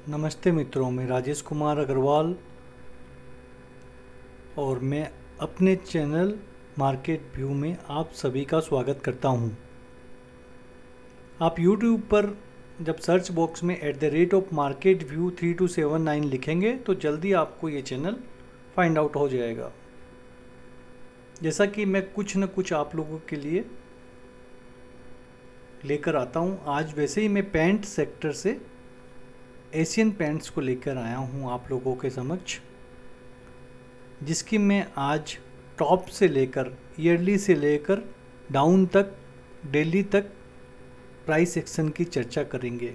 नमस्ते मित्रों, मैं राजेश कुमार अग्रवाल और मैं अपने चैनल मार्केट व्यू में आप सभी का स्वागत करता हूं। आप YouTube पर जब सर्च बॉक्स में @marketView 3279 लिखेंगे तो जल्दी आपको ये चैनल फाइंड आउट हो जाएगा। जैसा कि मैं कुछ न कुछ आप लोगों के लिए लेकर आता हूं। आज वैसे ही मैं पैंट सेक्टर से एशियन पैंट्स को लेकर आया हूं आप लोगों के समक्ष, जिसकी मैं आज टॉप से लेकर ईयरली से लेकर डाउन तक डेली तक प्राइस एक्शन की चर्चा करेंगे।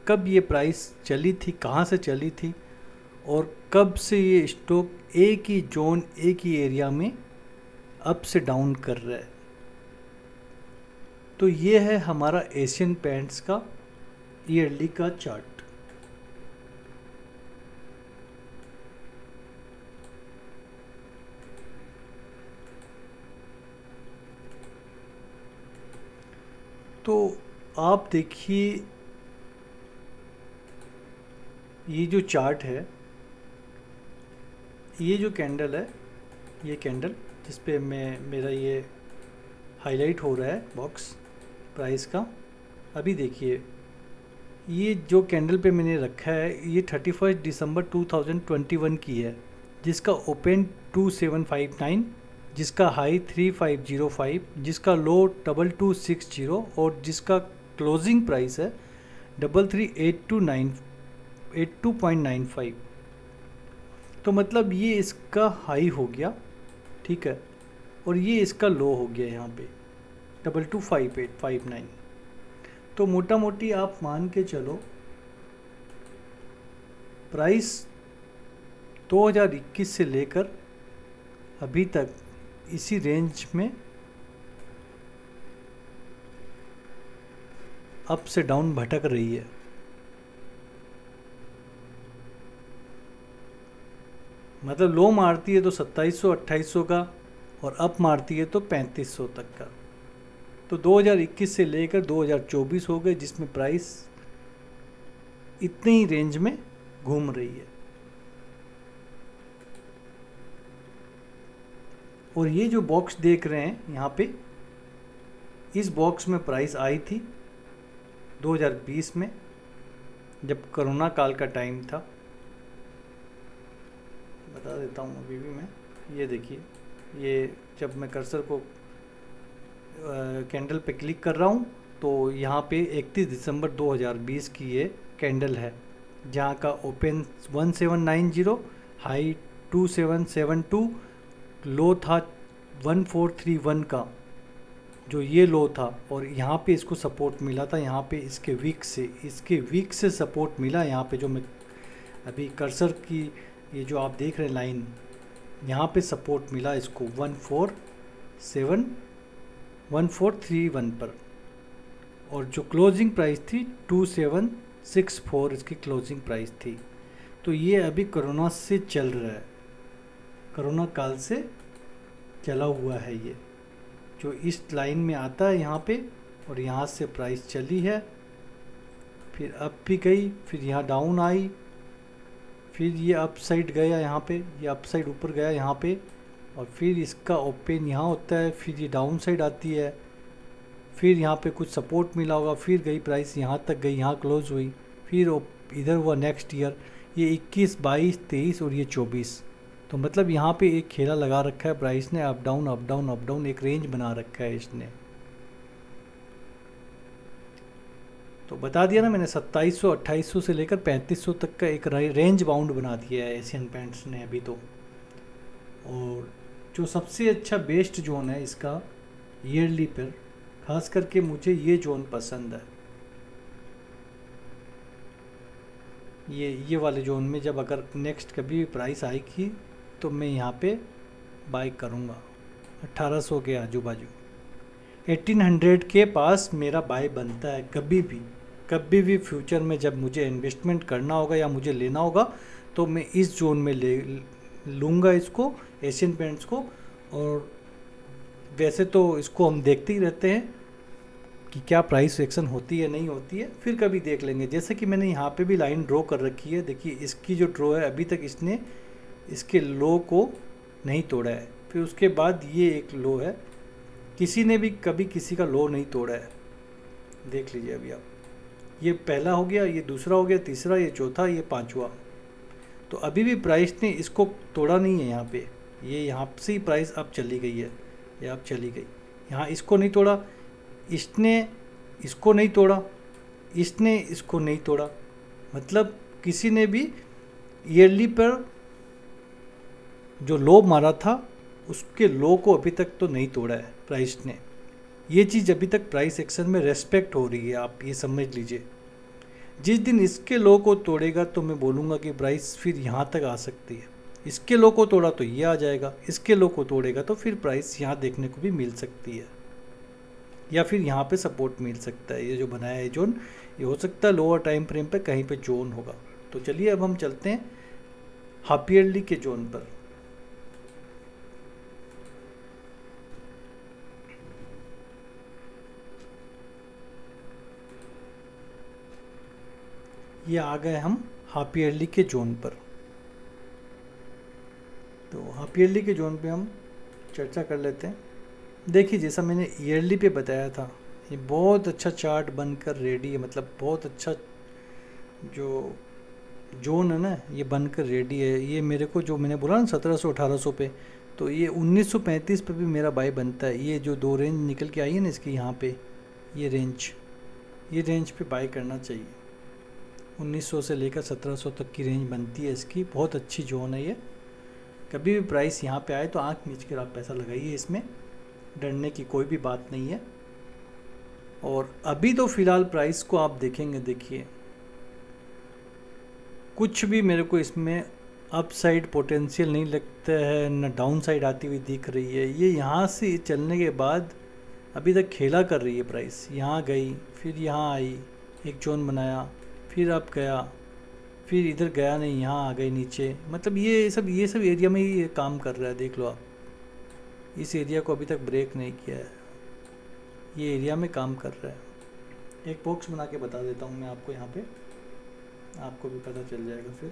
कब ये प्राइस चली थी, कहाँ से चली थी और कब से ये स्टॉक एक ही जोन एक ही एरिया में अप से डाउन कर रहा है। तो ये है हमारा एशियन पेंट्स का ईयरली का चार्ट। तो आप देखिए, ये जो चार्ट है, ये जो कैंडल है, ये कैंडल जिस पे मेरा ये हाईलाइट हो रहा है बॉक्स प्राइस का, अभी देखिए ये जो कैंडल पे मैंने रखा है ये 31 दिसंबर 2021 की है, जिसका ओपन 2759, जिसका हाई 3505, जिसका लो 2260 और जिसका क्लोजिंग प्राइस है 8382.95। तो मतलब ये इसका हाई हो गया, ठीक है, और ये इसका लो हो गया यहाँ पे 225859। तो मोटा मोटी आप मान के चलो प्राइस 2021 से लेकर अभी तक इसी रेंज में अप से डाउन भटक रही है। मतलब लो मारती है तो 2700-2800 का और अप मारती है तो 3500 तक का। तो 2021 से लेकर 2024 हो गए जिसमें प्राइस इतनी ही रेंज में घूम रही है। और ये जो बॉक्स देख रहे हैं यहाँ पे, इस बॉक्स में प्राइस आई थी 2020 में, जब कोरोना काल का टाइम था। बता देता हूँ अभी भी मैं, ये देखिए, ये जब मैं कर्सर को कैंडल पे क्लिक कर रहा हूँ तो यहाँ पे 31 दिसंबर 2020 की ये कैंडल है, जहाँ का ओपन 1790, हाई 2772, लो था 1431 का, जो ये लो था। और यहाँ पे इसको सपोर्ट मिला था, यहाँ पे इसके वीक से सपोर्ट मिला। यहाँ पे जो मैं अभी कर्सर की ये जो आप देख रहे हैं लाइन, यहाँ पे सपोर्ट मिला इसको 1431 पर, और जो क्लोजिंग प्राइस थी 2764 इसकी क्लोजिंग प्राइस थी। तो ये अभी कोरोना से चल रहा है, कोरोना काल से चला हुआ है ये, जो इस लाइन में आता है यहाँ पे, और यहाँ से प्राइस चली है, फिर अप भी गई, फिर यहाँ डाउन आई, फिर ये अप साइड गया, यहाँ पे ये अप साइड ऊपर गया यहाँ पे, और फिर इसका ओपन यहाँ होता है, फिर ये डाउन साइड आती है, फिर यहाँ पे कुछ सपोर्ट मिला होगा, फिर गई प्राइस यहाँ तक गई, यहाँ क्लोज हुई, फिर इधर हुआ नेक्स्ट ईयर, ये 21, 22, 23 और ये 24। तो मतलब यहाँ पे एक खेला लगा रखा है प्राइस ने, up down up down up down, एक रेंज बना रखा है इसने। तो बता दिया ना मैंने, 2700-2800 से लेकर 3500 तक का एक रेंज बाउंड बना दिया है एशियन पेंट्स ने अभी तो। और जो सबसे अच्छा बेस्ट जोन है इसका ईयरली पर, खास करके मुझे ये जोन पसंद है, ये वाले जोन में जब अगर नेक्स्ट कभी प्राइस आएगी तो मैं यहाँ पे बाई करूँगा 1800 के आजू बाजू, 1800 के पास मेरा बाय बनता है। कभी भी फ्यूचर में जब मुझे इन्वेस्टमेंट करना होगा या मुझे लेना होगा तो मैं इस जोन में लूँगा इसको, एशियन पेंट्स को। और वैसे तो इसको हम देखते ही रहते हैं कि क्या प्राइस एक्शन होती है नहीं होती है, फिर कभी देख लेंगे। जैसे कि मैंने यहाँ पे भी लाइन ड्रॉ कर रखी है, देखिए इसकी जो ड्रॉ है अभी तक इसने इसके लो को नहीं तोड़ा है। फिर उसके बाद ये एक लो है, किसी ने भी कभी किसी का लो नहीं तोड़ा है, देख लीजिए अभी आप। ये पहला हो गया, ये दूसरा हो गया, तीसरा, ये चौथा, ये पांचवा। तो अभी भी प्राइस ने इसको तोड़ा नहीं है यहाँ पे, ये यहाँ से ही प्राइस अब चली गई है, ये अब चली गई। यहाँ इसको नहीं तोड़ा, इसने इसको नहीं तोड़ा, इसने इसको नहीं तोड़ा, मतलब किसी ने भी ईयरली पर जो लो मारा था उसके लो को अभी तक तो नहीं तोड़ा है प्राइस ने। ये चीज़ अभी तक प्राइस एक्शन में रेस्पेक्ट हो रही है, आप ये समझ लीजिए। जिस दिन इसके लो को तोड़ेगा तो मैं बोलूँगा कि प्राइस फिर यहाँ तक आ सकती है। इसके लो को तोड़ा तो ये आ जाएगा, इसके लो को तोड़ेगा तो फिर प्राइस यहाँ देखने को भी मिल सकती है, या फिर यहाँ पे सपोर्ट मिल सकता है। ये जो बनाया है जोन, ये हो सकता है लोअर टाइम फ्रेम पे कहीं पे जोन होगा। तो चलिए अब हम चलते हैं हाफ ईयरली के जोन पर। ये आ गए हम हाफ ईयरली के जोन पर। तो हाफ ईयरली के जोन पे हम चर्चा कर लेते हैं। देखिए जैसा मैंने ईयरली पे बताया था, ये बहुत अच्छा चार्ट बनकर रेडी है, मतलब बहुत अच्छा जो जोन है ना ये बनकर रेडी है। ये मेरे को जो मैंने बोला ना 1700-1800 पे, तो ये 1935 पे भी मेरा बाय बनता है। ये जो दो रेंज निकल के आई है ना इसकी यहाँ पे, ये रेंज पे बाय करना चाहिए। 1900 से लेकर 1700 तक की रेंज बनती है इसकी, बहुत अच्छी जोन है ये। कभी भी प्राइस यहाँ पे आए तो आंख मीच कर आप पैसा लगाइए, इसमें डरने की कोई भी बात नहीं है। और अभी तो फ़िलहाल प्राइस को आप देखेंगे, देखिए कुछ भी मेरे को इसमें अप साइड पोटेंशियल नहीं लगता है, न डाउन साइड आती हुई दिख रही है। ये यहाँ से चलने के बाद अभी तक खेला कर रही है प्राइस, यहाँ गई, फिर यहाँ आई, एक जोन बनाया, फिर अब गया, फिर इधर गया नहीं, यहाँ आ गई नीचे। मतलब ये सब एरिया में ही ये काम कर रहा है, देख लो आप। इस एरिया को अभी तक ब्रेक नहीं किया है, ये एरिया में काम कर रहा है। एक बॉक्स बना के बता देता हूँ मैं आपको, यहाँ पे आपको भी पता चल जाएगा फिर।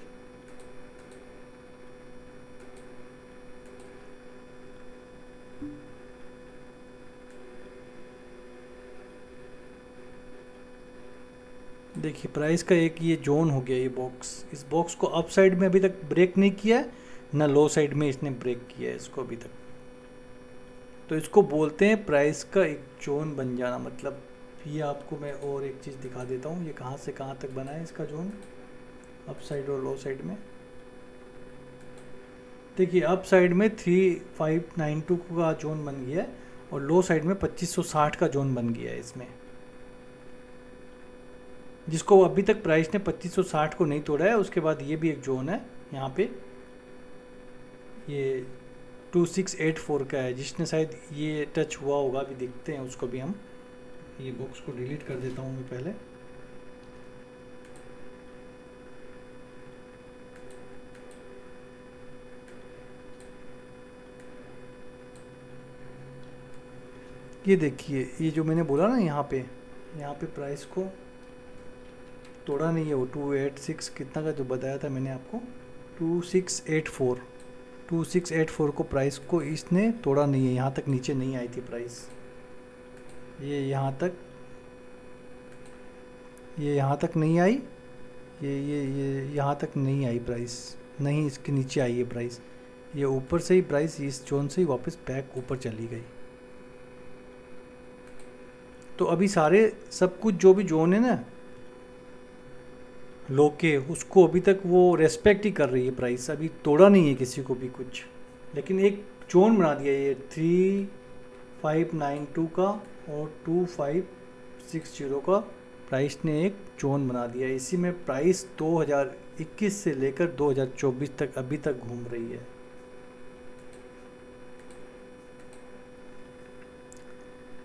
देखिए प्राइस का एक ये जोन हो गया, ये बॉक्स, इस बॉक्स को अप साइड में अभी तक ब्रेक नहीं किया है, ना लो साइड में इसने ब्रेक किया है इसको अभी तक। तो इसको बोलते हैं प्राइस का एक जोन बन जाना। मतलब ये आपको मैं और एक चीज़ दिखा देता हूँ, ये कहाँ से कहाँ तक बना है इसका जोन, अप साइड और लो साइड में। देखिए अप साइड में 3592 का जोन बन गया है, और लो साइड में 2560 का जोन बन गया है इसमें, जिसको अभी तक प्राइस ने 2560 को नहीं तोड़ा है। उसके बाद ये भी एक जोन है यहाँ पे, ये 2684 का है, जिसने शायद ये टच हुआ होगा, अभी देखते हैं उसको भी हम। ये बॉक्स को डिलीट कर देता हूँ मैं पहले। ये देखिए, ये जो मैंने बोला ना यहाँ पे प्राइस को तोड़ा नहीं है वो 286 कितना का जो बताया था मैंने आपको, 2684 को प्राइस को इसने तोड़ा नहीं है। यहाँ तक नीचे नहीं आई थी प्राइस, ये यहाँ तक नहीं आई, ये यहाँ तक नहीं आई प्राइस, नहीं इसके नीचे आई है प्राइस। ये ऊपर से ही प्राइस इस जोन से ही वापस बैक ऊपर चली गई। तो अभी सारे सब कुछ जो भी जोन है ना लो के, उसको अभी तक वो रेस्पेक्ट ही कर रही है प्राइस, अभी तोड़ा नहीं है किसी को भी कुछ। लेकिन एक जोन बना दिया ये 3592 का और 2560 का, प्राइस ने एक जोन बना दिया। इसी में प्राइस 2021 से लेकर 2024 तक अभी तक घूम रही है।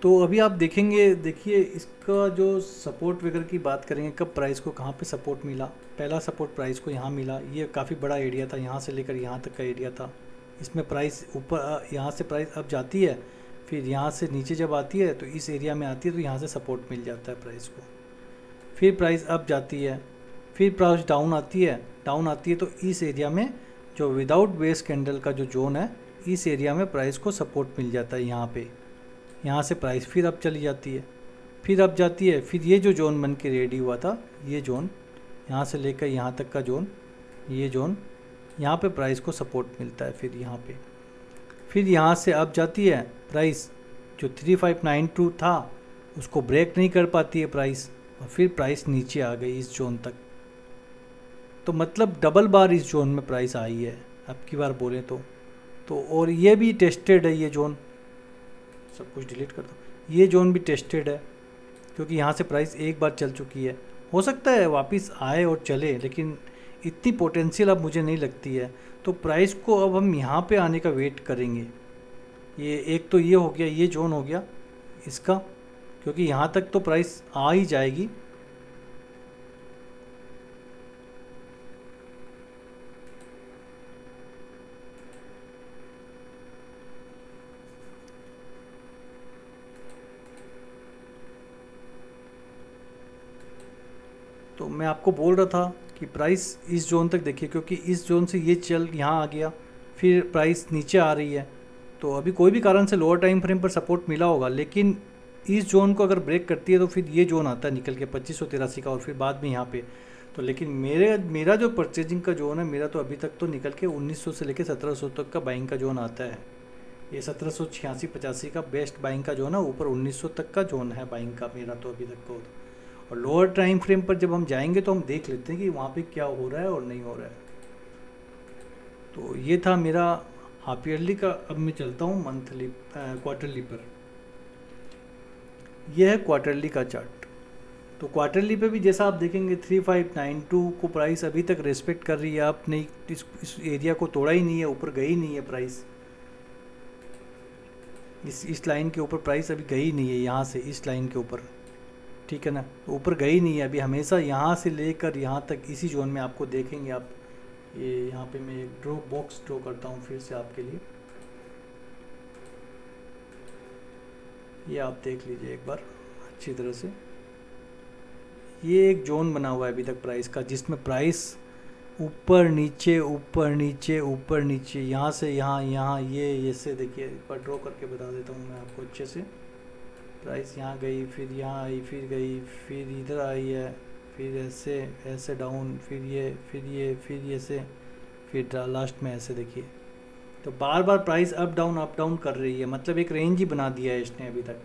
तो अभी आप देखेंगे, देखिए इसका जो सपोर्ट वगैरह की बात करेंगे, कब प्राइस को कहाँ पे सपोर्ट मिला। पहला सपोर्ट प्राइस को यहाँ मिला, ये काफ़ी बड़ा एरिया था, यहाँ से लेकर यहाँ तक का एरिया था। इसमें प्राइस ऊपर, यहाँ से प्राइस अब जाती है, फिर यहाँ से नीचे जब आती है तो इस एरिया में आती है, तो यहाँ से सपोर्ट मिल जाता है प्राइस को। फिर प्राइस अप जाती है, फिर प्राइस डाउन आती है तो इस एरिया में जो विदाउट बेस कैंडल का जो जोन है, इस एरिया में प्राइस को सपोर्ट मिल जाता है यहाँ पे। यहाँ से प्राइस फिर अप चली जाती है, फिर अप जाती है, फिर ये जो जोन बन के रेडी हुआ था, ये जोन यहाँ से लेकर यहाँ तक का जोन, ये जोन, यहाँ पे प्राइस को सपोर्ट मिलता है। फिर यहाँ से अप जाती है प्राइस, जो 3592 था उसको ब्रेक नहीं कर पाती है प्राइस, और फिर प्राइस नीचे आ गई इस जोन तक। तो मतलब डबल बार इस जोन में प्राइस आई है अब की बार बोलें तो और ये भी टेस्टेड है, ये जोन, सब कुछ डिलीट कर दो, ये जोन भी टेस्टेड है क्योंकि यहाँ से प्राइस एक बार चल चुकी है। हो सकता है वापस आए और चले, लेकिन इतनी पोटेंशियल अब मुझे नहीं लगती है। तो प्राइस को अब हम यहाँ पे आने का वेट करेंगे। ये एक तो ये हो गया, ये जोन हो गया इसका, क्योंकि यहाँ तक तो प्राइस आ ही जाएगी। तो मैं आपको बोल रहा था कि प्राइस इस जोन तक देखिए, क्योंकि इस जोन से ये चल यहाँ आ गया, फिर प्राइस नीचे आ रही है। तो अभी कोई भी कारण से लोअर टाइम फ्रेम पर सपोर्ट मिला होगा, लेकिन इस जोन को अगर ब्रेक करती है तो फिर ये जोन आता है निकल के 2583 का, और फिर बाद में यहाँ पे। तो लेकिन मेरा जो परचेजिंग का जोन है, मेरा तो अभी तक तो निकल के 1900 से लेकर 1700 तक का बाइंग का जोन आता है। ये 1786-85 का बेस्ट बाइंग का जोन है, ऊपर 1900 तक का जोन है बाइंग का मेरा तो अभी तक तो। और लोअर टाइम फ्रेम पर जब हम जाएंगे तो हम देख लेते हैं कि वहाँ पे क्या हो रहा है और नहीं हो रहा है। तो ये था मेरा हाफ ईयरली का। अब मैं चलता हूँ मंथली क्वार्टरली पर। यह है क्वार्टरली का चार्ट। तो क्वार्टरली पे भी जैसा आप देखेंगे 3592 को प्राइस अभी तक रेस्पेक्ट कर रही है, आप नहीं इस एरिया को तोड़ा ही नहीं है, ऊपर गई नहीं है प्राइस। इस लाइन के ऊपर प्राइस अभी गई नहीं है, यहाँ से इस लाइन के ऊपर, ठीक है ना। तो ऊपर गई नहीं है अभी, हमेशा यहाँ से लेकर यहाँ तक इसी जोन में आपको देखेंगे आप। ये यहाँ पे मैं एक बॉक्स ड्रॉ करता हूँ फिर से आपके लिए, ये आप देख लीजिए एक बार अच्छी तरह से। ये एक जोन बना हुआ है अभी तक प्राइस का, जिसमें प्राइस ऊपर नीचे ऊपर नीचे ऊपर नीचे, यहाँ से यहाँ यहाँ, ये ऐसे देखिए, एक बार ड्रॉ करके बता देता हूँ मैं आपको अच्छे से। प्राइस यहाँ गई, फिर यहाँ आई, फिर गई, फिर इधर आई है, फिर ऐसे ऐसे डाउन, फिर ये फिर ऐसे, फिर लास्ट में ऐसे देखिए। तो बार बार प्राइस अप डाउन कर रही है, मतलब एक रेंज ही बना दिया है इसने अभी तक।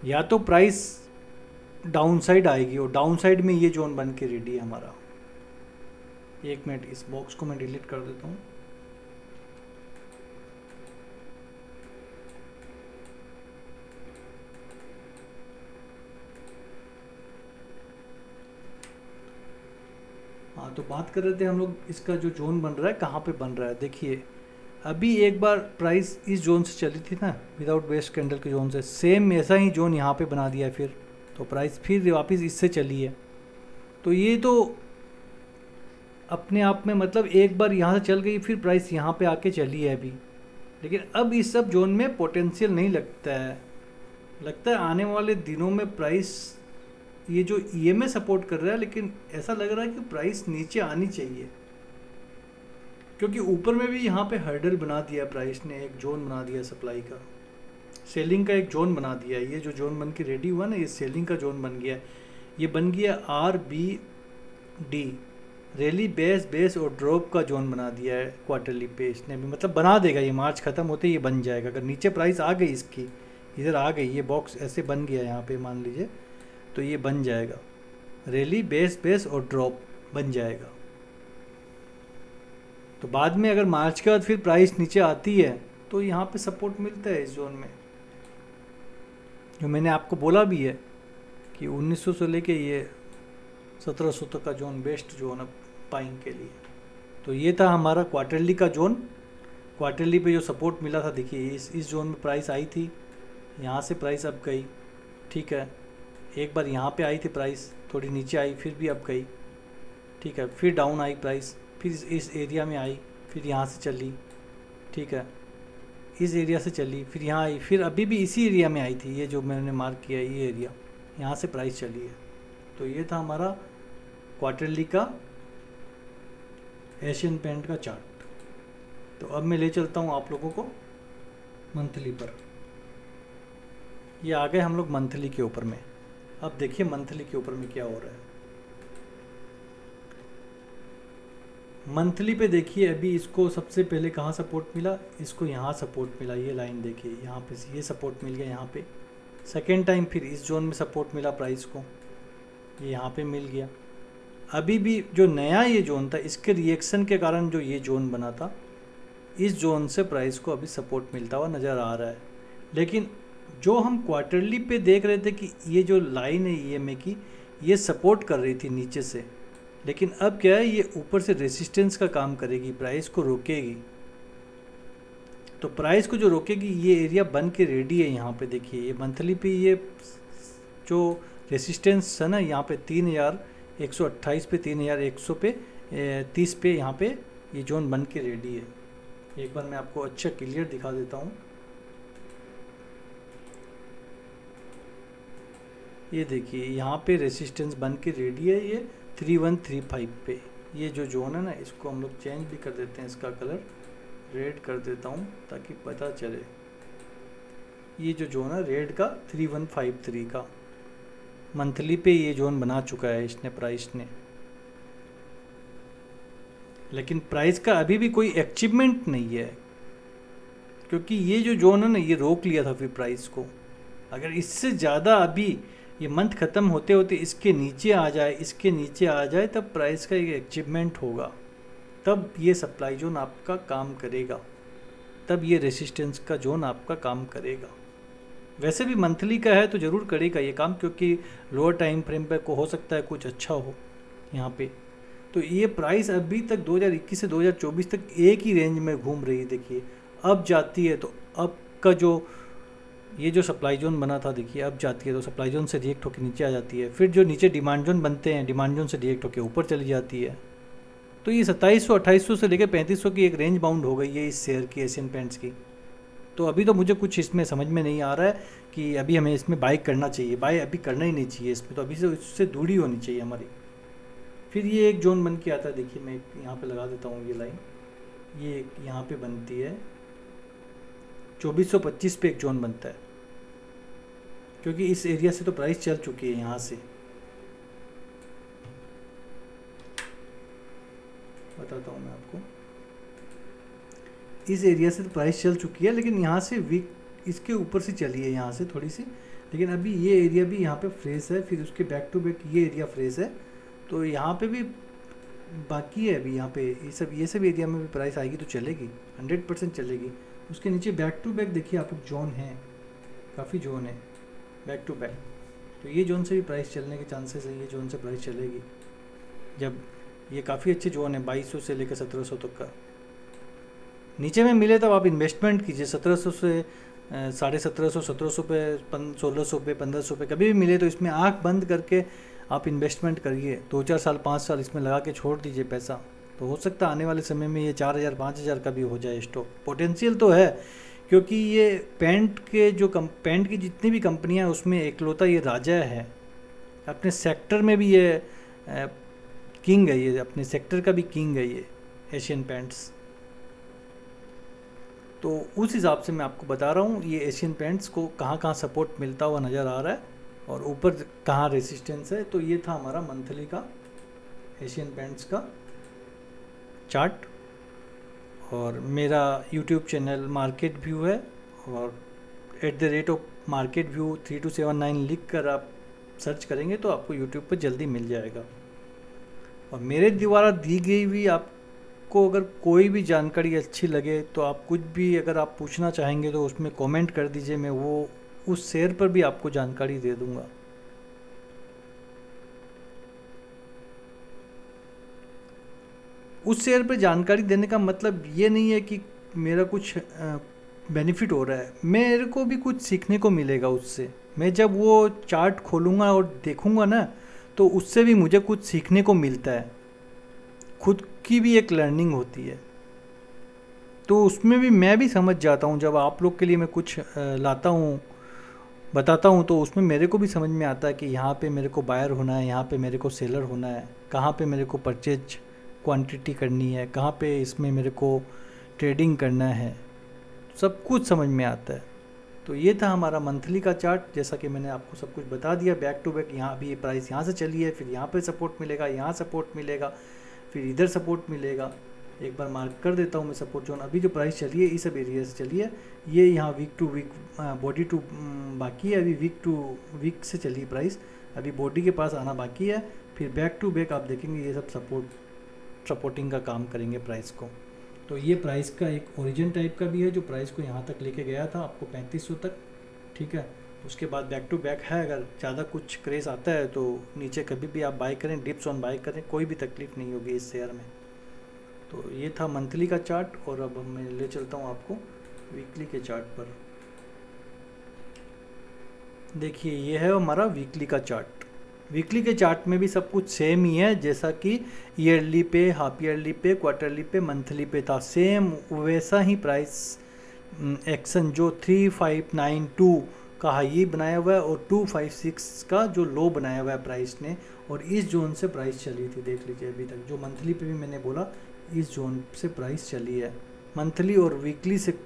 या तो प्राइस डाउन साइड आएगी, और डाउन साइड में ये जोन बन के रेडी है हमारा। एक मिनट, इस बॉक्स को मैं डिलीट कर देता हूँ। हाँ, तो बात कर रहे थे हम लोग, इसका जो जोन बन रहा है कहाँ पे बन रहा है। देखिए अभी एक बार प्राइस इस जोन से चली थी ना, विदाउट बेस कैंडल के जोन से, सेम ऐसा ही जोन यहाँ पे बना दिया है फिर। तो प्राइस फिर वापस इससे चली है। तो ये तो अपने आप में मतलब एक बार यहाँ से चल गई, फिर प्राइस यहाँ पे आके चली है अभी। लेकिन अब इस सब जोन में पोटेंशियल नहीं लगता है आने वाले दिनों में प्राइस ये जो ईएमए सपोर्ट कर रहा है, लेकिन ऐसा लग रहा है कि प्राइस नीचे आनी चाहिए, क्योंकि ऊपर में भी यहाँ पे हर्डल बना दिया प्राइस ने, एक जोन बना दिया सप्लाई का, सेलिंग का एक जोन बना दिया। ये जो जोन बन के रेडी हुआ ना, ये सेलिंग का जोन बन गया। ये बन गया RBD, रैली बेस और ड्रॉप का जोन बना दिया है क्वार्टरली पे इसने भी, मतलब बना देगा ये, मार्च ख़त्म होते ये बन जाएगा। अगर नीचे प्राइस आ गई इसकी, इधर आ गई, ये बॉक्स ऐसे बन गया यहाँ पे मान लीजिए, तो ये बन जाएगा रैली बेस और ड्रॉप बन जाएगा। तो बाद में अगर मार्च के बाद फिर प्राइस नीचे आती है तो यहाँ पे सपोर्ट मिलता है इस जोन में, जो मैंने आपको बोला भी है कि 1900 से लेके ये 1700 तक का जोन बेस्ट जोन है बाइंग के लिए। तो ये था हमारा क्वार्टरली का जोन। क्वार्टरली पे जो सपोर्ट मिला था, देखिए इस जोन में प्राइस आई थी, यहाँ से प्राइस अब गई, ठीक है। एक बार यहाँ पे आई थी प्राइस, थोड़ी नीचे आई, फिर भी अब गई, ठीक है। फिर डाउन आई प्राइस, फिर इस एरिया में आई, फिर यहाँ से चली, ठीक है, इस एरिया से चली, फिर यहाँ आई, फिर अभी भी इसी एरिया में आई थी, ये जो मैंने मार्क किया ये एरिया, यहाँ से प्राइस चली है। तो ये था हमारा क्वार्टरली का एशियन पेंट का चार्ट। तो अब मैं ले चलता हूँ आप लोगों को मंथली पर। ये आ गए हम लोग मंथली के ऊपर में। अब देखिए मंथली के ऊपर में क्या हो रहा है। मंथली पे देखिए अभी इसको सबसे पहले कहाँ सपोर्ट मिला, इसको यहाँ सपोर्ट मिला, ये लाइन देखिए यहाँ पे ये सपोर्ट मिल गया यहाँ पे। सेकेंड टाइम फिर इस जोन में सपोर्ट मिला प्राइस को, ये यहाँ पे मिल गया। अभी भी जो नया ये जोन था इसके रिएक्शन के कारण जो ये जोन बना था, इस जोन से प्राइस को अभी सपोर्ट मिलता हुआ नज़र आ रहा है। लेकिन जो हम क्वार्टरली पे देख रहे थे कि ये जो लाइन है ईएमए की, ये सपोर्ट कर रही थी नीचे से, लेकिन अब क्या है, ये ऊपर से रेसिस्टेंस का काम करेगी, प्राइस को रोकेगी। तो प्राइस को जो रोकेगी ये एरिया बन के रेडी है। यहाँ पे देखिए ये मंथली पे ये जो रेसिस्टेंस है ना, यहाँ पे 3128 पे 3100 पे 30 पे यहाँ पे ये जोन बन के रेडी है। एक बार मैं आपको अच्छा क्लियर दिखा देता हूँ। ये देखिए यहाँ पे रेसिस्टेंस बन के रेडी है, ये 3135 पे। ये जो जोन है ना, इसको हम लोग चेंज भी कर देते हैं, इसका कलर रेड कर देता हूँ ताकि पता चले। ये जो जोन है रेड का 3153 का मंथली पे ये जोन बना चुका है इसने, प्राइस ने। लेकिन प्राइस का अभी भी कोई अचीवमेंट नहीं है, क्योंकि ये जो जोन है ना ये रोक लिया था फिर प्राइस को। अगर इससे ज़्यादा अभी ये मंथ ख़त्म होते होते इसके नीचे आ जाए, इसके नीचे आ जाए, तब प्राइस का एक अचीवमेंट होगा, तब ये सप्लाई जोन आपका काम करेगा, तब ये रेसिस्टेंस का जोन आपका काम करेगा। वैसे भी मंथली का है तो ज़रूर करेगा ये काम, क्योंकि लोअर टाइम फ्रेम पे को हो सकता है कुछ अच्छा हो यहाँ पे। तो ये प्राइस अभी तक 2021 से 2024 तक एक ही रेंज में घूम रही है। देखिए अब जाती है तो अब का जो ये जो सप्लाई जोन बना था, देखिए अब जाती है तो सप्लाई जोन से रिएक्ट होकर नीचे आ जाती है। फिर जो नीचे डिमांड जोन बनते हैं, डिमांड जोन से रिएक्ट होकर ऊपर चली जाती है। तो ये 2700-2800 से लेकर 3500 की एक रेंज बाउंड हो गई है इस शेयर की, एशियन पेंट्स की। तो अभी तो मुझे कुछ इसमें समझ में नहीं आ रहा है कि अभी हमें इसमें बाई करना चाहिए। बाई अभी करना ही नहीं चाहिए इसमें, तो अभी से इससे दूरी होनी चाहिए हमारी। फिर ये एक जोन बन के आता है, देखिए मैं यहाँ पे लगा देता हूँ ये लाइन, ये यहाँ पे बनती है 2425 पे एक जोन बनता है, क्योंकि इस एरिया से तो प्राइस चल चुकी है। यहाँ से बताता हूँ मैं आपको, इस एरिया से तो प्राइस चल चुकी है, लेकिन यहाँ से वीक इसके ऊपर से चली है यहाँ से थोड़ी सी। लेकिन अभी ये एरिया भी यहाँ पे फ्रेश है, फिर उसके बैक टू बैक ये एरिया फ्रेश है, तो यहाँ पे भी बाकी है अभी। यहाँ पे ये सब एरिया में भी प्राइस आएगी तो चलेगी, 100% चलेगी। उसके नीचे बैक टू बैक देखिए आप लोग जोन है, काफ़ी जोन है बैक टू बैक, तो ये जोन से भी प्राइस चलने के चांसेस है। ये जोन से प्राइस चलेगी जब ये काफ़ी अच्छे जोन है, 2200 से लेकर 1700 तक का। नीचे में मिले तब आप इन्वेस्टमेंट कीजिए, 1700 से 1750, 1700 पे 1600 पे 1500 पे कभी भी मिले तो इसमें आंख बंद करके आप इन्वेस्टमेंट करिए। 2-4 साल 5 साल इसमें लगा के छोड़ दीजिए पैसा, तो हो सकता है आने वाले समय में ये 4000 5000 का भी हो जाए स्टॉक। पोटेंशियल तो है, क्योंकि ये पेंट की जितनी भी कंपनियां हैं उसमें एकलौता ये राजा है। अपने सेक्टर में भी ये किंग है, ये अपने सेक्टर का भी किंग है ये एशियन पेंट्स। तो उस हिसाब से मैं आपको बता रहा हूँ ये एशियन पेंट्स को कहाँ कहाँ सपोर्ट मिलता हुआ नज़र आ रहा है और ऊपर कहाँ रेसिस्टेंस है। तो ये था हमारा मंथली का एशियन पेंट्स का चार्ट, और मेरा यूट्यूब चैनल मार्केट व्यू है, और @marketView 3279 लिख कर आप सर्च करेंगे तो आपको यूट्यूब पर जल्दी मिल जाएगा। और मेरे द्वारा दी गई हुई आपको अगर कोई भी जानकारी अच्छी लगे तो आप कुछ भी अगर आप पूछना चाहेंगे तो उसमें कमेंट कर दीजिए, मैं वो उस शेयर पर भी आपको जानकारी दे दूंगा। उस शेयर पर जानकारी देने का मतलब ये नहीं है कि मेरा कुछ बेनिफिट हो रहा है, मेरे को भी कुछ सीखने को मिलेगा उससे। मैं जब वो चार्ट खोलूँगा और देखूँगा ना तो उससे भी मुझे कुछ सीखने को मिलता है, खुद की भी एक लर्निंग होती है। तो उसमें भी मैं भी समझ जाता हूँ, जब आप लोग के लिए मैं कुछ लाता हूँ, बताता हूँ, तो उसमें मेरे को भी समझ में आता है कि यहाँ पे मेरे को बायर होना है, यहाँ पे मेरे को सेलर होना है, कहाँ पे मेरे को परचेज क्वांटिटी करनी है, कहाँ पे इसमें मेरे को ट्रेडिंग करना है, सब कुछ समझ में आता है। तो ये था हमारा मंथली का चार्ट। जैसा कि मैंने आपको सब कुछ बता दिया बैक टू बैक। यहाँ भी ये प्राइस यहाँ से चली है, फिर यहाँ पे सपोर्ट मिलेगा, यहाँ सपोर्ट मिलेगा, फिर इधर सपोर्ट मिलेगा। एक बार मार्क कर देता हूँ मैं सपोर्ट जोन। अभी जो प्राइस चली है इस सब एरिया से चली है, ये यहाँ week to week body to बाकी है, अभी वीक टू वीक से चली प्राइस, अभी बॉडी के पास आना बाकी है। फिर बैक टू बैक आप देखेंगे ये सब सपोर्टिंग का काम करेंगे प्राइस को। तो ये प्राइस का एक ओरिजिन टाइप का भी है जो प्राइस को यहाँ तक लेके गया था आपको 3500 तक, ठीक है। उसके बाद बैक टू बैक है, अगर ज़्यादा कुछ क्रेज़ आता है तो नीचे कभी भी आप बाय करें, डिप्स ऑन बाय करें, कोई भी तकलीफ़ नहीं होगी इस शेयर में। तो ये था मंथली का चार्ट, और अब मैं ले चलता हूँ आपको वीकली के चार्ट पर। देखिए ये है हमारा वीकली का चार्ट। वीकली के चार्ट में भी सब कुछ सेम ही है, जैसा कि ईयरली पे, हाफ ईयरली पे, क्वार्टरली पे, मंथली पे था, सेम वैसा ही प्राइस एक्शन जो 3592 का हाई बनाया हुआ है और 256 का जो लो बनाया हुआ है प्राइस ने, और इस जोन से प्राइस चली थी। देख लीजिए अभी तक जो मंथली पे भी मैंने बोला इस जोन से प्राइस चली है। मंथली और वीकली से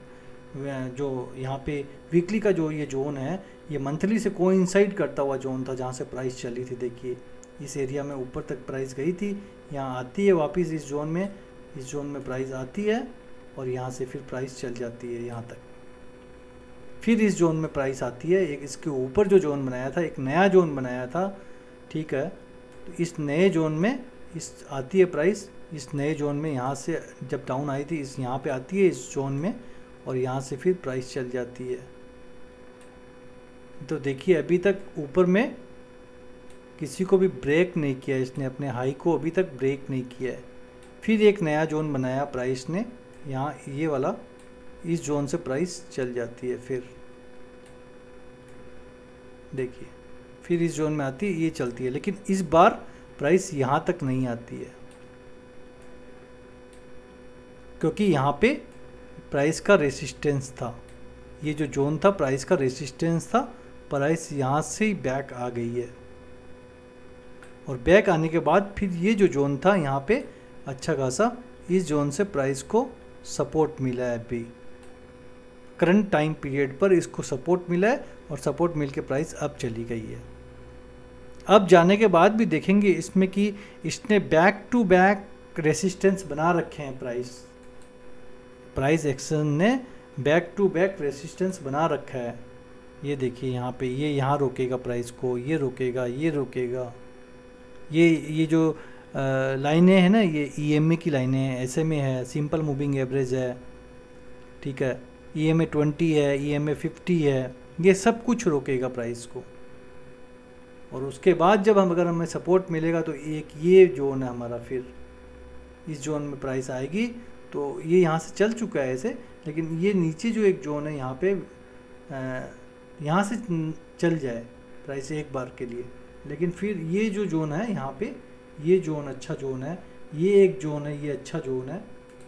जो यहाँ पे वीकली का जो ये जोन है ये मंथली से कोइंसाइड करता हुआ जोन था जहाँ से प्राइस चली थी। देखिए इस एरिया में ऊपर तक प्राइस गई थी, यहाँ आती है वापस इस जोन में प्राइस आती है, और यहाँ से फिर प्राइस चल जाती है यहाँ तक, फिर इस जोन में प्राइस आती है। एक इसके ऊपर जो जोन बनाया था, एक नया जोन बनाया था, ठीक है। तो इस नए जोन में इस आती है प्राइस, इस नए जोन में यहाँ से जब डाउन आई थी इस यहाँ पे आती है इस जोन में, और यहाँ से फिर प्राइस चल जाती है। तो देखिए अभी तक ऊपर में किसी को भी ब्रेक नहीं किया इसने, अपने हाई को अभी तक ब्रेक नहीं किया है। फिर एक नया जोन बनाया प्राइस ने, यहाँ ये वाला, इस जोन से प्राइस चल जाती है। फिर देखिए फिर इस जोन में आती है, ये चलती है, लेकिन इस बार प्राइस यहाँ तक नहीं आती है, क्योंकि यहाँ पे प्राइस का रेसिस्टेंस था। ये जो जोन था प्राइस का रेसिस्टेंस था, प्राइस यहाँ से ही बैक आ गई है, और बैक आने के बाद फिर ये जो जोन था यहाँ पे अच्छा खासा इस जोन से प्राइस को सपोर्ट मिला है। अभी करंट टाइम पीरियड पर इसको सपोर्ट मिला है, और सपोर्ट मिल के प्राइस अब चली गई है। अब जाने के बाद भी देखेंगे इसमें कि इसने बैक टू बैक रेसिस्टेंस बना रखे हैं। प्राइस एक्शन ने बैक टू बैक रेसिस्टेंस बना रखा है। ये देखिए यहाँ पे, ये यहाँ रोकेगा प्राइस को, ये रोकेगा, ये रोकेगा। ये जो लाइनें हैं ना, ये EMA की लाइनें हैं, SMA है, सिंपल मूविंग एवरेज है, ठीक है, EMA 20 है, EMA 50 है, ये सब कुछ रोकेगा प्राइस को। और उसके बाद जब अगर हमें सपोर्ट मिलेगा तो एक ये जोन है हमारा, फिर इस जोन में प्राइस आएगी। तो ये यहाँ से चल चुका है ऐसे, लेकिन ये नीचे जो एक जोन है यहाँ पे, यहाँ से चल जाए प्राइस एक बार के लिए, लेकिन फिर ये जो जोन है यहाँ पे, ये जोन अच्छा जोन है, ये एक जोन है, ये अच्छा जोन है,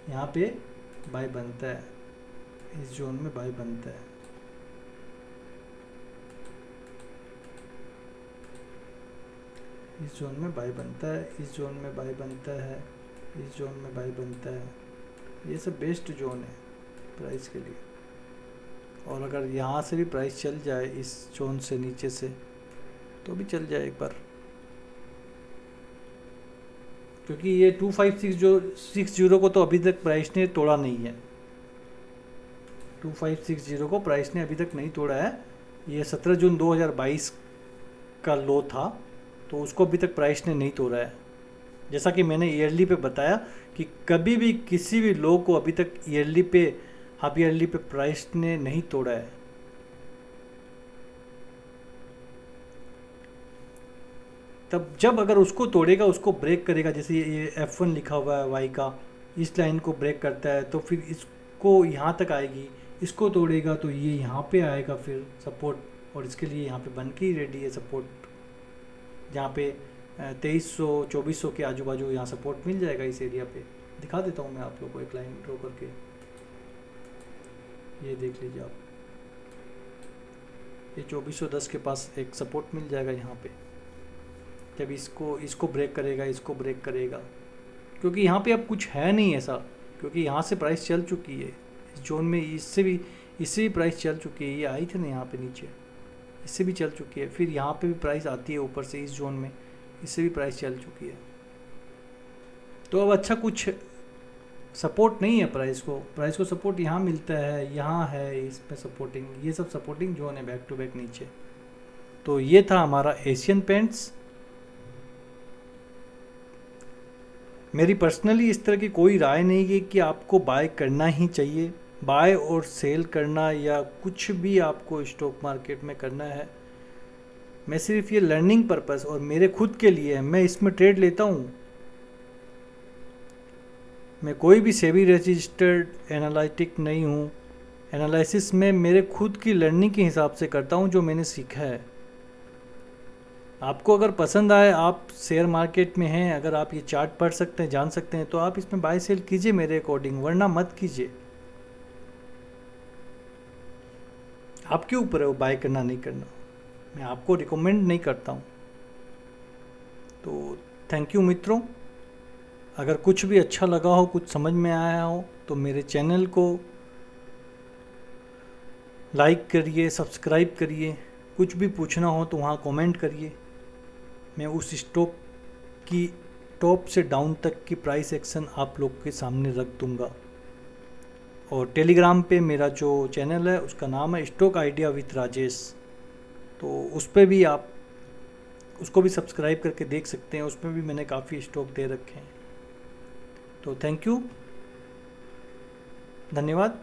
यहाँ पे बाय बनता है, इस जोन में बाय बनता है। इस जोन में बाय बनता है, इस जोन में बाय बनता है, इस जोन में बाय बनता है। ये सब बेस्ट जोन है प्राइस के लिए। और अगर यहाँ से भी प्राइस चल जाए इस जोन से नीचे से, तो भी चल जाए एक बार, क्योंकि ये 2560 को तो अभी तक प्राइस ने तोड़ा नहीं है। 2560 को प्राइस ने अभी तक नहीं तोड़ा है। ये 17 जून 2022 का लो था, तो उसको अभी तक प्राइस ने नहीं तोड़ा है। जैसा कि मैंने ईयरली पे बताया कि कभी भी किसी भी लो को अभी तक ईयरली पे, हाफ ईयरली पे प्राइस ने नहीं तोड़ा है। तब जब अगर उसको तोड़ेगा, उसको ब्रेक करेगा, जैसे ये F1 लिखा हुआ है वाई का, इस लाइन को ब्रेक करता है तो फिर इसको यहाँ तक आएगी, इसको तोड़ेगा तो ये यहाँ पे आएगा फिर सपोर्ट, और इसके लिए यहाँ पे बन के ही रेडी है सपोर्ट, जहाँ पे 2300-2400 के आजू बाजू यहाँ सपोर्ट मिल जाएगा इस एरिया पे। दिखा देता हूँ मैं आप लोगों को एक लाइन ड्रॉ करके। ये देख लीजिए आप, ये 2410 के पास एक सपोर्ट मिल जाएगा यहाँ पे। जब इसको ब्रेक करेगा, इसको ब्रेक करेगा, क्योंकि यहाँ पे अब कुछ है नहीं ऐसा, क्योंकि यहाँ से प्राइस चल चुकी है इस जोन में, इससे भी प्राइस चल चुकी है। ये आई थी ना यहाँ पे नीचे, इससे भी चल चुकी है, फिर यहाँ पे भी प्राइस आती है ऊपर से इस जोन में, इससे भी प्राइस चल चुकी है। तो अब अच्छा कुछ सपोर्ट नहीं है प्राइस को सपोर्ट यहाँ मिलता है, यहाँ है इस पे सपोर्टिंग, ये सब सपोर्टिंग जोन है बैक टू बैक नीचे। तो ये था हमारा एशियन पेंट्स। मेरी पर्सनली इस तरह की कोई राय नहीं है कि आपको बाय करना ही चाहिए, बाय और सेल करना या कुछ भी आपको स्टॉक मार्केट में करना है। मैं सिर्फ ये लर्निंग पर्पस और मेरे खुद के लिए है, मैं इसमें ट्रेड लेता हूँ। मैं कोई भी सेबी रजिस्टर्ड एनालिटिक नहीं हूँ, एनालिसिस में मेरे खुद की लर्निंग के हिसाब से करता हूँ जो मैंने सीखा है। आपको अगर पसंद आए, आप शेयर मार्केट में हैं, अगर आप ये चार्ट पढ़ सकते हैं, जान सकते हैं, तो आप इसमें बाय सेल कीजिए मेरे अकॉर्डिंग, वरना मत कीजिए। आपके ऊपर है वो बाय करना नहीं करना, मैं आपको रिकमेंड नहीं करता हूँ। तो थैंक यू मित्रों, अगर कुछ भी अच्छा लगा हो, कुछ समझ में आया हो, तो मेरे चैनल को लाइक करिए, सब्सक्राइब करिए। कुछ भी पूछना हो तो वहाँ कमेंट करिए, मैं उस स्टॉक की टॉप से डाउन तक की प्राइस एक्शन आप लोग के सामने रख दूंगा। और टेलीग्राम पे मेरा जो चैनल है उसका नाम है स्टॉक आइडिया विथ राजेश, तो उस पर भी आप उसको भी सब्सक्राइब करके देख सकते हैं, उसमें भी मैंने काफ़ी स्टॉक दे रखे हैं। तो थैंक यू, धन्यवाद।